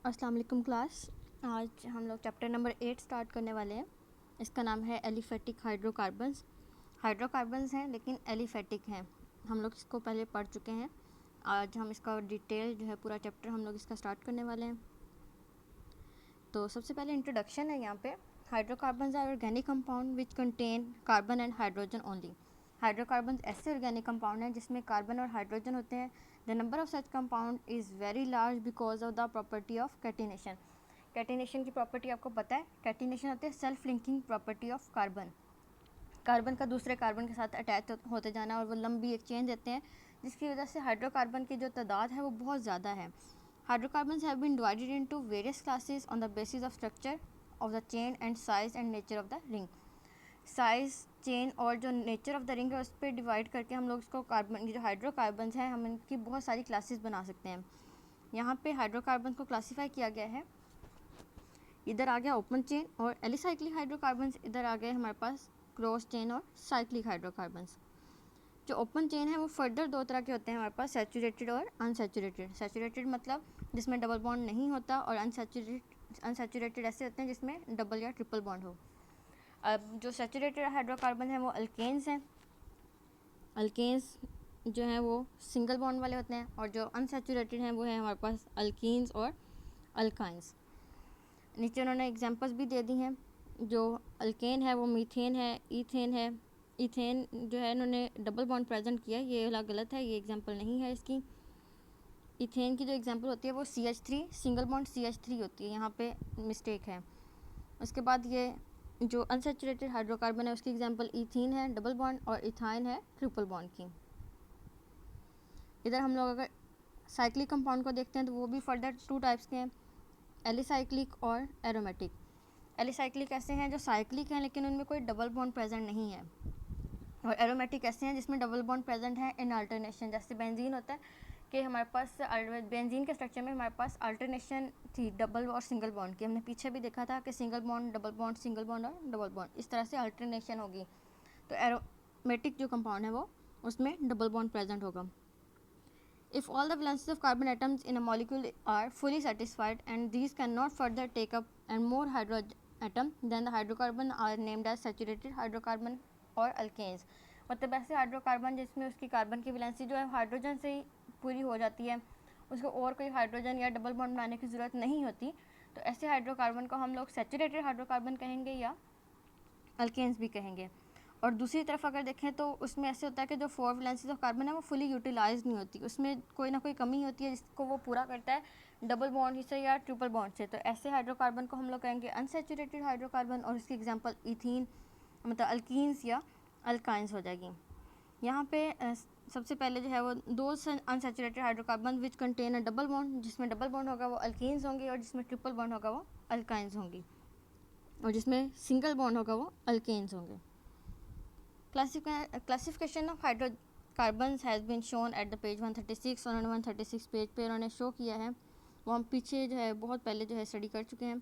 अस्सलाम वालेकुम क्लास। आज हम लोग चैप्टर नंबर 8 स्टार्ट करने वाले हैं। इसका नाम है एलिफेटिक हाइड्रोकार्बन्स। हाइड्रोकार्बन्स हैं लेकिन एलिफेटिक हैं। हम लोग इसको पहले पढ़ चुके हैं। आज हम इसका डिटेल जो है पूरा चैप्टर हम लोग इसका स्टार्ट करने वाले हैं। तो सबसे पहले इंट्रोडक्शन है यहाँ पे। Hydrocarbons are organic compound which contain carbon and hydrogen only. Hydrocarbons ऐसे ऑर्गेनिक कंपाउंड हैं जिसमें कार्बन और हाइड्रोजन होते हैं। The number of such compound is very large because of the property of catenation. Catenation की प्रॉपर्टी आपको पता है। कैटिनेशन होती है self linking property of carbon. Carbon का दूसरे कार्बन के साथ अटैच होते जाना और वो लंबी एक चेन देते हैं, जिसकी वजह से हाइड्रोकार्बन की जो तादाद है वो बहुत ज़्यादा है। Hydrocarbons have been divided into various classes on the basis of structure of the chain and size and nature of the ring. Size, chain और जो नेचर ऑफ द रिंग है उस पर डिवाइड करके हम लोग इसको कार्बन, जो हाइड्रोकार्बन्स हैं, हम इनकी बहुत सारी क्लासेस बना सकते हैं। यहाँ पे हाइड्रोकार्बन को क्लासीफाई किया गया है। इधर आ गया ओपन चेन और एलिसाइक्लिक हाइड्रोकार्बन्स, इधर आ गए हमारे पास क्रॉस चेन और साइक्लिक हाइड्रोकार्बन्स। जो ओपन चेन है वो फर्दर दो तरह के होते हैं हमारे पास, सैचुरेटेड और अनसैचुरेटेड। सैचुरेटेड मतलब जिसमें डबल बॉन्ड नहीं होता, और अनसैचुरेटेड ऐसे होते हैं जिसमें डबल या ट्रिपल बॉन्ड हो। अब जो सैचुरेटेड हाइड्रोकार्बन है वो अल्केन्स हैं। अल्केन्स जो हैं वो सिंगल बॉन्ड वाले होते हैं, और जो अनसैचुरेटेड हैं वो है हमारे पास अल्कीन्स और अल्काइंस। नीचे उन्होंने एग्जांपल्स भी दे दी हैं। जो अल्केन है वो मीथेन है, ईथेन है। ईथेन जो है इन्होंने डबल बॉन्ड प्रेजेंट किया है, ये वाला गलत है, ये एग्जांपल नहीं है इसकी। ईथेन की जो एग्जांपल होती है वो CH3 सिंगल बॉन्ड CH3 होती है, यहाँ पे मिस्टेक है। उसके बाद ये जो अनसैचुरेटेड हाइड्रोकार्बन है उसकी एग्जांपल ईथीन है डबल बॉन्ड, और इथाइन है ट्रिपल बॉन्ड की। इधर हम लोग अगर साइक्लिक कंपाउंड को देखते हैं तो वो भी फर्दर 2 टाइप्स के हैं, एलिसाइक्लिक और एरोमेटिक। एलिसाइक्लिक ऐसे हैं जो साइक्लिक हैं लेकिन उनमें कोई डबल बॉन्ड प्रेजेंट नहीं है, और एरोमेटिक ऐसे हैं जिसमें डबल बॉन्ड प्रेजेंट है इन अल्टरनेशन। जैसे बेंजीन होता है कि हमारे पास बेंजीन के स्ट्रक्चर में हमारे पास अल्टरनेशन थी डबल और सिंगल बॉन्ड की। हमने पीछे भी देखा था कि single bond, double bond, single bond और डबल बॉन्ड, इस तरह से अल्टरनेशन होगी। तो एरोमेटिक जो कंपाउंड है वो उसमें डबल बॉन्ड प्रेजेंट होगा। If all the valencies of carbon atoms in a molecule are fully satisfied and these cannot further take up and more hydrogen atom, then the hydrocarbon are named as saturated hydrocarbon और alkanes। मतलब ऐसे hydrocarbon जिसमें उसकी carbon की valency जो है hydrogen से ही पूरी हो जाती है, उसको और कोई हाइड्रोजन या डबल बॉन्ड बनाने की ज़रूरत नहीं होती, तो ऐसे हाइड्रोकार्बन को हम लोग सैचुरेटेड हाइड्रोकार्बन कहेंगे या अल्केन्स भी कहेंगे। और दूसरी तरफ अगर देखें तो उसमें ऐसे होता है कि जो 4 वैलेंसीज ऑफ कार्बन है वो फुली यूटिलाइज नहीं होती, उसमें कोई ना कोई कमी होती है जिसको वो पूरा करता है डबल बॉन्ड से या ट्रिपल बॉन्ड से। तो ऐसे हाइड्रोकार्बन को हम लोग कहेंगे अनसैचुरेटेड हाइड्रोकार्बन, और इसकी एग्जांपल इथीन मतलब अल्कीन्स या अल्काइंस हो जाएगी। यहाँ पे सबसे पहले जो है वो 2 unsaturated hydrocarbon which contain a double bond, जिसमें डबल बॉन्ड होगा वो अल्कीन्स होंगी, और जिसमें ट्रिपल बॉन्ड होगा वो अल्काइंस होंगी, और जिसमें सिंगल बॉन्ड होगा वो अल्केन्स होंगे। Classification of hydrocarbons has been shown at the page 136। उन्होंने 136 पेज पे उन्होंने शो किया है, वो हम पीछे जो है बहुत पहले जो है स्टडी कर चुके हैं।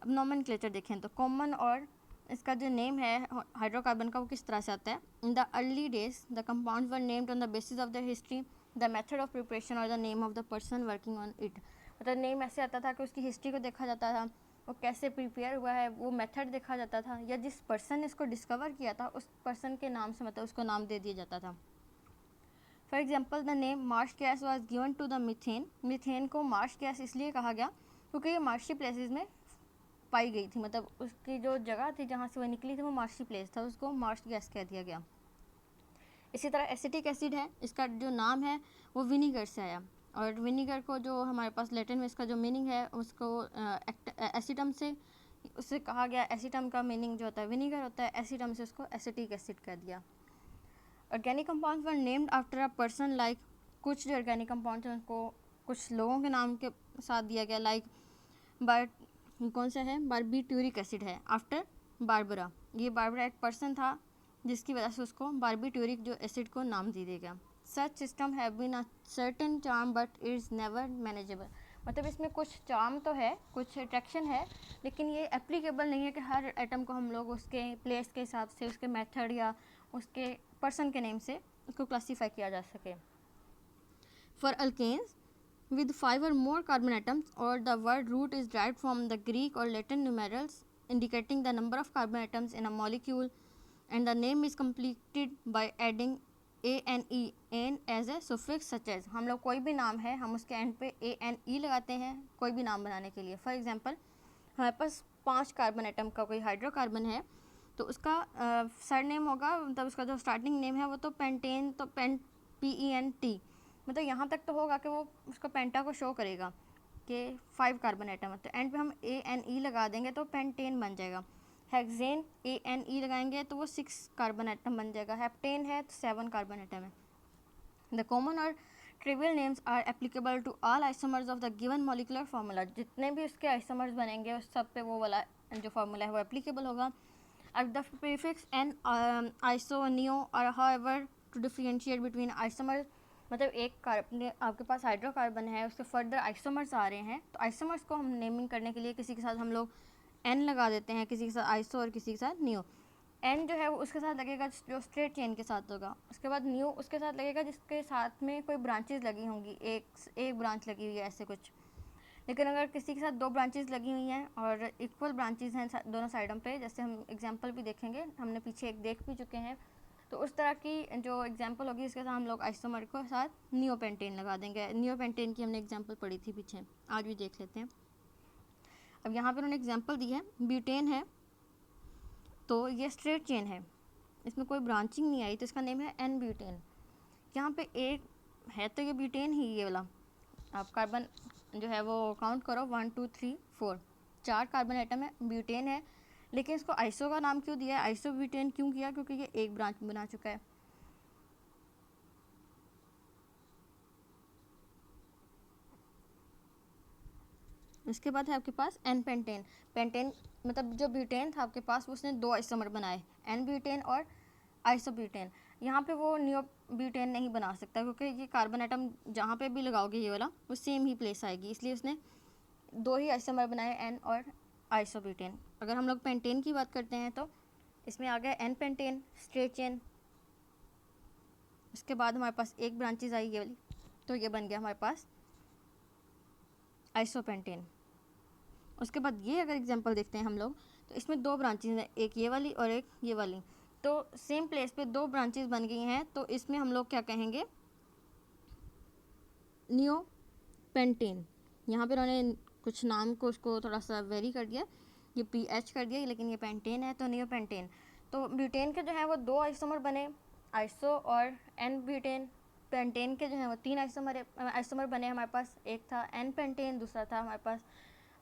अब नॉमेनक्लेचर देखें तो कॉमन और इसका जो नेम है हाइड्रोकार्बन का वो किस तरह से आता है। In the early days the compounds were named on the basis of the history, the method of preparation और the name of the person working on it. मतलब नेम ऐसे आता था कि उसकी हिस्ट्री को देखा जाता था, वो कैसे प्रिपेयर हुआ है, वो मेथड देखा जाता था, या जिस पर्सन ने इसको डिस्कवर किया था उस पर्सन के नाम से मतलब उसको नाम दे दिया जाता था। For example the name marsh gas was given to the methane. Methane को मार्श गैस इसलिए कहा गया क्योंकि ये मार्शी प्लेसेस में पाई गई थी, मतलब उसकी जो जगह थी जहाँ से वो निकली थी वो मार्शी प्लेस था, उसको मार्श गैस कह दिया गया। इसी तरह एसिटिक एसिड है, इसका जो नाम है वो विनीगर से आया, और विनीगर को जो हमारे पास लैटिन में इसका जो मीनिंग है उसको एसिटम से उससे कहा गया। एसिटम का मीनिंग जो होता है विनीगर होता है, एसिटम से उसको एसिटिक एसिड कह दिया। Organic compounds were named after a person, like कुछ जो ऑर्गेनिक कंपाउंड्स हैं उनको कुछ लोगों के नाम के साथ दिया गया, लाइक कौन सा है बारबीट्यूरिक एसिड है आफ्टर बारबरा। ये बारबरा एक पर्सन था जिसकी वजह से उसको बारबीट्यूरिक जो एसिड को नाम दे दिया गया। Such system have been a certain charm but is never manageable. मतलब इसमें कुछ चार्म तो है, कुछ अट्रैक्शन है, लेकिन ये एप्लीकेबल नहीं है कि हर एटम को हम लोग उसके प्लेस के हिसाब से, उसके मेथड या उसके पर्सन के नेम से उसको क्लासीफाई किया जा सके। For alkanes with 5 or more carbon atoms, or the word root is derived from the Greek or Latin numerals indicating the number of carbon atoms in a molecule, and the name is completed by adding ANE an as a suffix such as. हम लोग कोई भी नाम है हम उसके and पे ANE लगाते हैं कोई भी नाम बनाने के लिए. फॉर एग्जांपल हमारे पास 5 कार्बन एटम का कोई हाइड्रोकार्बन है तो उसका सर नेम होगा, मतलब उसका जो स्टार्टिंग नेम है वो तो पेंटेन, तो PENT, मतलब यहाँ तक तो होगा कि वो उसका पेंटा को शो करेगा कि 5 कार्बन एटम है. तो एंड पे हम ANE लगा देंगे तो पेंटेन बन जाएगा. हेक्सेन ANE लगाएंगे तो वो 6 कार्बन एटम बन जाएगा. हेप्टेन है तो 7 कार्बन एटम है. द कॉमन और trivial names are applicable to all isomers of the given molecular formula. जितने भी उसके आइसोमर्स बनेंगे उस सब पे वो वाला जो फार्मूला है वो एप्लीकेबल होगा. अब the prefix N iso neo और however to differentiate between isomers, मतलब एक कार्बन आपके पास हाइड्रोकार्बन है उसके फर्दर आइसोमर्स आ रहे हैं तो आइसोमर्स को हम नेमिंग करने के लिए किसी के साथ हम लोग एन लगा देते हैं, किसी के साथ आइसो और किसी के साथ नियो. एन जो है वो उसके साथ लगेगा जो स्ट्रेट चेन के साथ होगा. उसके बाद नियो उसके साथ लगेगा जिसके साथ में कोई ब्रांचेस लगी होंगी, एक ब्रांच लगी हुई है ऐसे कुछ. लेकिन अगर किसी के साथ 2 ब्रांचेस लगी हुई हैं और इक्वल ब्रांचेस हैं दोनों साइडों पे, जैसे हम एग्जांपल भी देखेंगे, हमने पीछे एक देख भी चुके हैं, तो उस तरह की जो एग्जांपल होगी इसके साथ हम लोग आइसोमर को साथ नियोपेंटेन लगा देंगे. नियोपेंटेन की हमने एग्जांपल पढ़ी थी पीछे, आज भी देख लेते हैं. अब यहाँ पर उन्होंने एग्जांपल दी है, ब्यूटेन है तो ये स्ट्रेट चेन है, इसमें कोई ब्रांचिंग नहीं आई तो इसका नेम है एन ब्यूटेन. यहाँ पे एक है तो ये ब्यूटेन ही ये वाला. आप कार्बन जो है वो काउंट करो 1 2 3 4, 4 कार्बन एटम है, ब्यूटेन है. लेकिन इसको आइसो का नाम क्यों दिया है, आइसो ब्यूटेन क्यों किया, क्योंकि ये एक ब्रांच बना चुका है. इसके बाद है आपके पास एन पेंटेन. पेंटेन मतलब जो ब्यूटेन था आपके पास उसने 2 आइसोमर बनाए, एन ब्यूटेन और आइसोब्यूटेन. यहाँ पे वो नियो ब्यूटेन नहीं बना सकता क्योंकि ये कार्बन एटम जहाँ पे भी लगाओगे ये वाला वो सेम ही प्लेस आएगी, इसलिए उसने 2 ही आइसोमर बनाए, एन और आइसोब्यूटेन. अगर हम लोग पेंटेन की बात करते हैं तो इसमें आ गया एन पेंटेन स्ट्रेट चेन. उसके बाद हमारे पास एक ब्रांचेज आई ये वाली तो ये बन गया हमारे पास आइसोपेंटेन. उसके बाद ये अगर एग्जांपल देखते हैं हम लोग तो इसमें 2 ब्रांचेज हैं, एक ये वाली और एक ये वाली. तो सेम प्लेस पे 2 ब्रांचेज बन गई हैं तो इसमें हम लोग क्या कहेंगे, नियो पेंटेन. यहाँ पे उन्होंने कुछ नाम को उसको थोड़ा सा वेरी कर दिया, ये PH कर दिया, लेकिन ये पेंटेन है तो नियो पेंटेन. तो ब्यूटेन के जो है वो 2 आइसोमर बने, आइसो और एन ब्यूटेन. पेंटेन के जो है वो 3 आइसोमर बने हमारे पास, एक था एन पेंटेन, दूसरा था हमारे पास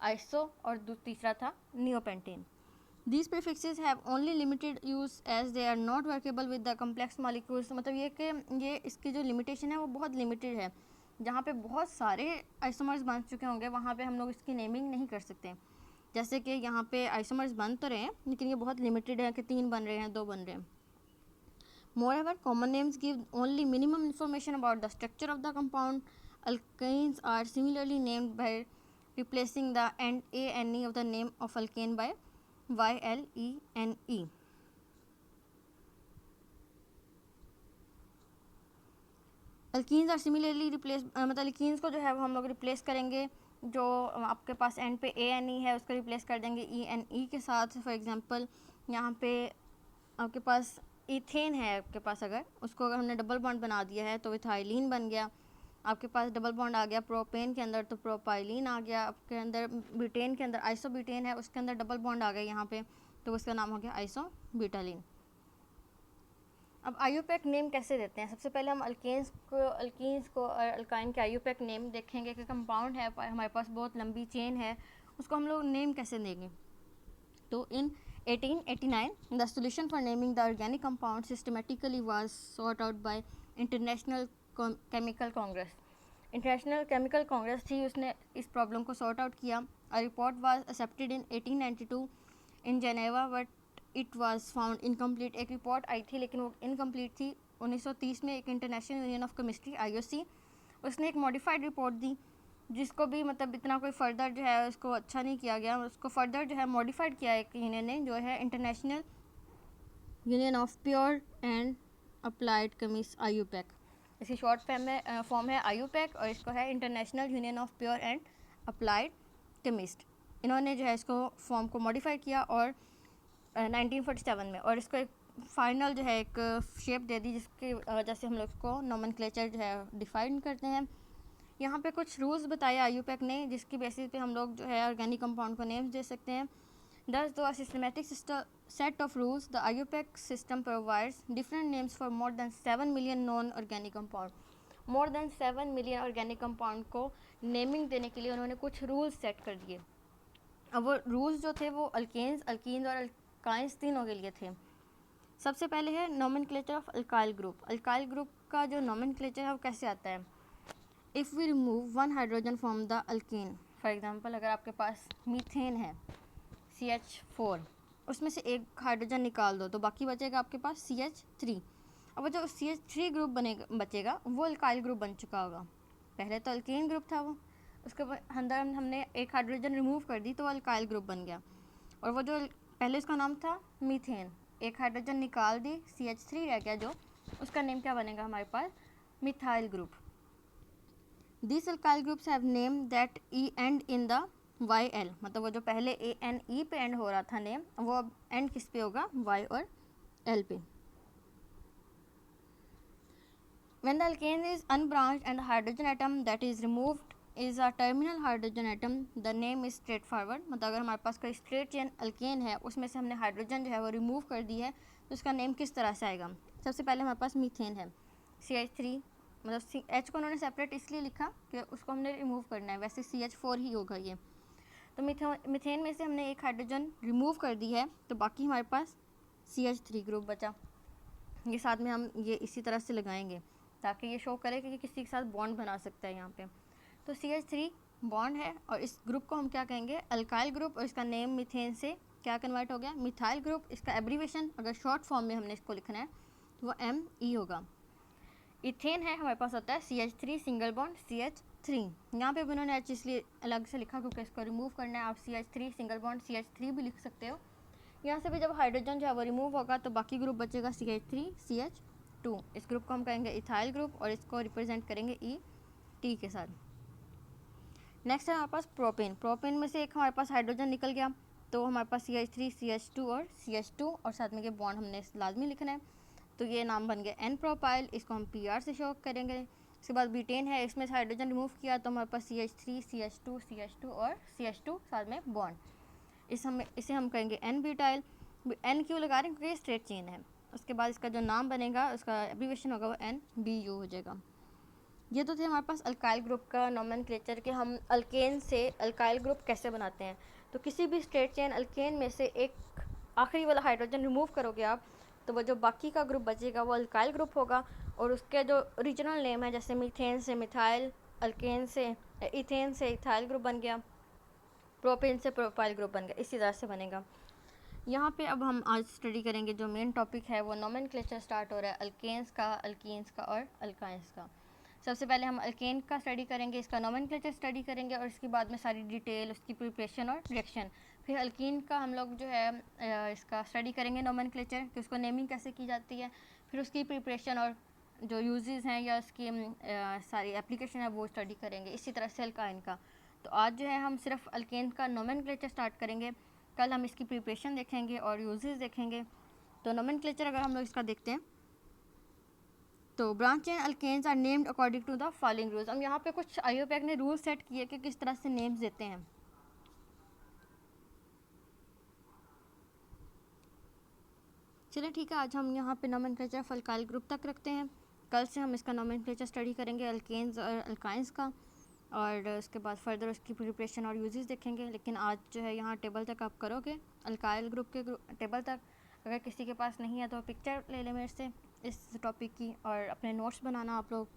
आइसो और तीसरा था neo pentane. These prefixes have only limited use as they are not workable with the complex molecules. मतलब ये कि ये इसकी जो लिमिटेशन है वो बहुत लिमिटेड है. जहाँ पे बहुत सारे आइसोमर्स बन चुके होंगे वहाँ पे हम लोग इसकी नेमिंग नहीं कर सकते. जैसे कि यहाँ पे आइसोमर्स बन तो रहे हैं लेकिन ये बहुत लिमिटेड है कि 3 बन रहे हैं 2 बन रहे हैं. Moreover, common names give only minimum information about the structure of the compound. Alkanes are similarly named by replacing the end ANE of the name of alkane by YLENE. Alkenes are similarly replace, मतलब alkenes को जो है वो हम लोग replace करेंगे, जो आपके पास एंड पे ANE है उसको रिप्लेस कर देंगे ENE के साथ. फॉर एग्जांपल यहाँ पे आपके पास इथेन है आपके पास, अगर उसको अगर हमने डबल बॉन्ड बना दिया है तो इथाइलिन बन गया. आपके पास डबल बॉन्ड आ गया प्रोपेन के अंदर तो प्रोपाइलिन आ गया. आपके अंदर ब्यूटेन के अंदर आइसोब्यूटेन है उसके अंदर डबल बॉन्ड आ गया यहाँ पे तो उसका नाम हो गया आइसोब्यूटालिन. अब आयुपैक नेम कैसे देते हैं, सबसे पहले हम अल्कीन्स को और अल्काइन के आयुपैक नेम देखेंगे कि कंपाउंड है हमारे पास बहुत लंबी चेन है उसको हम लोग नेम कैसे देंगे. तो इन 1889 the solution for naming the organic compound systematically was sought out by International Chemical Congress. International chemical Congress थी, उसने इस प्रॉब्लम को सॉर्ट आउट किया. A report was accepted in 1892 in Geneva but it was found incomplete. एक report आई थी लेकिन वो incomplete थी. 1930 में एक international union of chemistry IUC उसने एक मॉडिफाइड रिपोर्ट दी जिसको भी मतलब इतना कोई फर्दर जो है उसको अच्छा नहीं किया गया, उसको फर्दर जो है मॉडिफाइड किया एक यूनियन ने जो है international union of pure and applied chemist IUPAC. इसकी शॉर्ट फॉर्म है IUPAC और इसको है international union of pure and applied chemist. इन्होंने जो है इसको फॉर्म को मॉडिफाई किया और 1947 में, और इसको एक फाइनल जो है एक शेप दे दी जिसकी वजह से हम लोग को नोमेनक्लेचर जो है डिफाइन करते हैं। यहाँ पे कुछ रूल्स बताए IUPAC ने जिसकी बेसिस पे हम लोग जो है ऑर्गेनिक कंपाउंड को नेम्स दे सकते हैं। Thus, though a systematic set of rules, the IUPAC system provides different names for more than 7 million known organic compound. More than 7 million organic compound को नेमिंग देने के लिए उन्होंने कुछ रूल्स सेट कर दिए। अब वो रूल्स जो थे वो अल्केन्स, अल्कीन्स और अल्काइंस तीनों के लिए थे। सबसे पहले है nomenclature of alkyl group. Alkyl group का जो नोमेनक्लेचर है वो कैसे आता है? If we remove one hydrogen from the alkane, for example अगर आपके पास मीथेन है CH4, उसमें से एक हाइड्रोजन निकाल दो तो बाकी बचेगा आपके पास CH3। अब वो जो CH3 ग्रुप बचेगा वो अल्काइल ग्रुप बन चुका होगा। पहले तो अल्केन ग्रुप था वो, उसके अंदर हमने एक हाइड्रोजन रिमूव कर दी तो वो अल्काइल ग्रुप बन गया। और वो जो पहले उसका नाम था मीथेन, एक हाइड्रोजन निकाल दी CH3 रह गया जो, उसका नेम क्या बनेगा हमारे पास? Methyl group. This alkyl groups have name that end in the YL, मतलब वो जो पहले ANE पे एंड हो रहा था नेम, वो अब एंड किस पे होगा? Y और L पे। When the alkane is unbranched and the hydrogen atom that is removed is a terminal hydrogen atom, the name is straightforward। मतलब अगर हमारे पास कोई स्ट्रेट चेन अल्केन है उसमें से हमने हाइड्रोजन जो है वो रिमूव कर दी है तो उसका नेम किस तरह से आएगा? सबसे पहले हमारे पास मीथेन है CH3, मतलब H को उन्होंने सेपरेट इसलिए लिखा कि उसको हमने रिमूव करना है, वैसे CH4 ही होगा ये। तो मीथेन में से हमने एक हाइड्रोजन रिमूव कर दी है तो बाकी हमारे पास CH3 ग्रुप बचा। ये साथ में हम ये इसी तरह से लगाएंगे ताकि ये शो करे कि किसी के साथ बॉन्ड बना सकता है यहाँ पे। तो CH3 बॉन्ड है और इस ग्रुप को हम क्या कहेंगे? अल्काइल ग्रुप, और इसका नेम मीथेन से क्या कन्वर्ट हो गया? Methyl group. इसका एब्रीवेशन अगर शॉर्ट फॉर्म में हमने इसको लिखना है तो वो ME होगा। इथेन है हमारे पास होता है CH3 सिंगल बॉन्ड CH3। यहाँ पे भी उन्होंने H इसलिए अलग से लिखा क्योंकि इसको रिमूव करना है। आप CH3 सिंगल बॉन्ड CH3 भी लिख सकते हो। यहाँ से भी जब हाइड्रोजन जो है वो रिमूव होगा तो बाकी ग्रुप बचेगा CH3 CH2। इस ग्रुप को हम कहेंगे इथाइल ग्रुप और इसको रिप्रेजेंट करेंगे ET के साथ। नेक्स्ट है हमारे पास प्रोपेन। प्रोपेन में से एक हमारे पास हाइड्रोजन निकल गया तो हमारे पास CH3 CH2 और CH2 और साथ में ये बॉन्ड हमने लाजमी लिखना है, तो ये नाम बन गया N प्रोपाइल। इसको हम PR से शो करेंगे। इसके बाद ब्यूटेन है, इसमें से हाइड्रोजन रिमूव किया तो हमारे पास CH3 CH2 और CH2 साथ में बॉन्ड। इसे हम कहेंगे N ब्यूटाइल। N क्यों लगा रहे हैं? क्योंकि स्ट्रेट चेन है। उसके बाद इसका जो नाम बनेगा उसका एब्रीवेशन होगा वो NBU हो जाएगा। ये तो थे हमारे पास अल्काइल ग्रुप का नोमेनक्लेचर कि हम अल्केन से अल्काइल ग्रुप कैसे बनाते हैं। तो किसी भी स्ट्रेट चेन अल्केन में से एक आखिरी वाला हाइड्रोजन रिमूव करोगे आप तो वो जो बाकी का ग्रुप बचेगा वो अल्काइल ग्रुप होगा और उसके जो ओरिजिनल नेम है, जैसे मीथेन से मिथाइल, अल्केन से इथेन से इथाइल ग्रुप बन गया, प्रोपेन से प्रोपाइल ग्रुप बन गया, इसी तरह से बनेगा। यहाँ पे अब हम आज स्टडी करेंगे जो मेन टॉपिक है वो नोमेनक्लेचर स्टार्ट हो रहा है अल्केन्स का, अल्कीन्स का और अल्काइंस का। सबसे पहले हम अल्केन का स्टडी करेंगे, इसका नोमेनक्लेचर स्टडी करेंगे और इसके बाद में सारी डिटेल, उसकी प्रिपरेशन और रिएक्शन। फिर अल्कीन का हम लोग जो है इसका स्टडी करेंगे नोमेनक्लेचर कि उसको नेमिंग कैसे की जाती है, फिर उसकी प्रिपरेशन और जो यूजेस हैं या उसकी सारी एप्लीकेशन है वो स्टडी करेंगे। इसी तरह से अल्काइन का। तो आज जो है हम सिर्फ अल्केन का नोमेनक्लेचर स्टार्ट करेंगे, कल हम इसकी प्रिपरेशन देखेंगे और यूजेस देखेंगे। तो नोमेनक्लेचर अगर हम लोग इसका देखते हैं तो branch chain alkanes are named according to the following rules. हम यहाँ पे कुछ IUPAC ने रूल सेट किए कि किस तरह से नेम्स देते हैं। चलिए ठीक है, आज हम यहाँ पे नोमेनक्लेचर ऑफ अल्काइल ग्रुप तक रखते हैं। कल से हम इसका नोमेनक्लेचर स्टडी करेंगे अल्केन्स और अल्काइंस का, और उसके बाद फर्दर उसकी प्रिपरेशन और यूजेस देखेंगे। लेकिन आज जो है यहाँ टेबल तक आप करोगे, अल्काइल ग्रुप के टेबल तक। अगर किसी के पास नहीं है तो पिक्चर ले लें मेरे से इस टॉपिक की और अपने नोट्स बनाना। आप लोग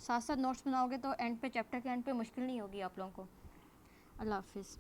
साथ साथ नोट्स बनाओगे तो एंड पे, चैप्टर के एंड पे मुश्किल नहीं होगी आप लोगों को। अल्लाह हाफिज़।